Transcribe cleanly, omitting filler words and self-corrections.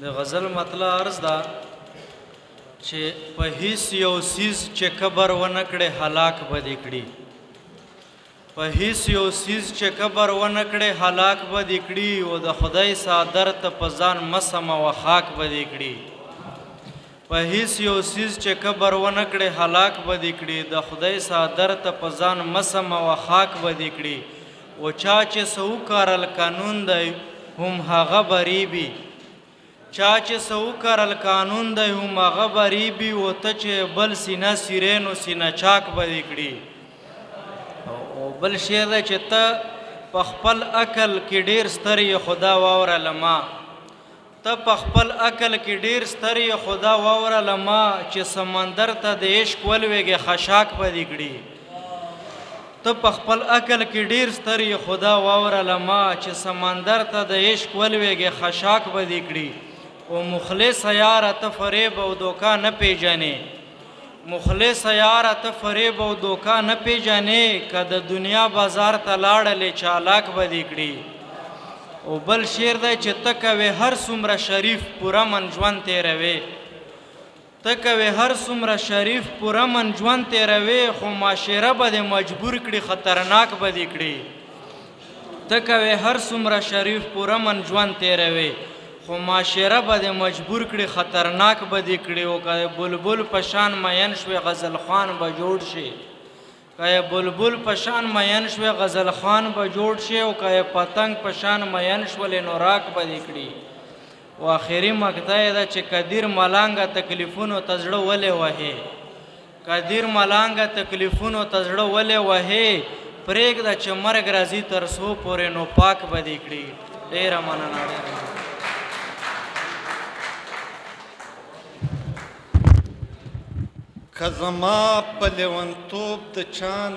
د غزل مطلع عرض ده چې په هیڅ یو سیز چې کبر ونه کړي هلاک به دې کړي، په هیڅ یو سیز چې کبر ونه کړي هلاک به دې کړي، او د خدای څادر ته په ځان مه سموه خاک به دې کړي. په هیڅ یو سیز چې کبر ونه کړي هلاک به دې کړي، د خدای څادر ته په ځان مه سموه خاک به دې کړي. او چا چې څه وکرل قانون دی هم هغه بریبي، چا چې څه وکرل قانون دی هم هغه بریبي، او ته چې بل سینه سیری نو سینه چاک به دې کړي. او بل شی دی چې ته په خپل عقل کې ډېر ستر یې خدا واورله ما، ته په خپل عقل کې ډېر ستر یې خدا واورله ما، چې سمندر ته د عشق ولویږې خشاک به دې کړي. ته په خپل عقل کې ډېر ستر یې خدا واورله ما، چې سمندر ته د عشق ولویږې خشاک به دې کړي. او مخلص یاره ته فریب او دوکه نه پیژنې، مخلص یاره ته فریب او دوکه نه پیژنې، که د دنیا بازار ته لاړلې چالاک به دې کړي. او بل شعر دی چې ته کوې هر څومره شریف پوره من ژوند تېروې، ته کوې هر څومره شریف پوره من ژوند تېروې، خو معاشره به دې مجبور کړي خطرناک به دې کړي. ته کوې هر څومره شریف پوره من ژوند تېروې، خو معاشره به دې مجبور کړي خطرناک به دې کړي. او که بلبل په شان مین شوې غزل خوان به جوړ شي، که بلبل په شان مین شوې غزل خوان به جوړ شي، او که پتنګ په شان مین شولې نو راک به دې کړي. او آخري مقطع یې ده چې قدیر ملانګه تکلیفونو ته زړه ولې وهې، قدیر ملانګه تکلیفونو ته زړه ولې وهې، پرېږده چې مرګ راځي تر څو پورې نو پاک به دې کړي. ډېره مننه. که زما په لیونتوب د چا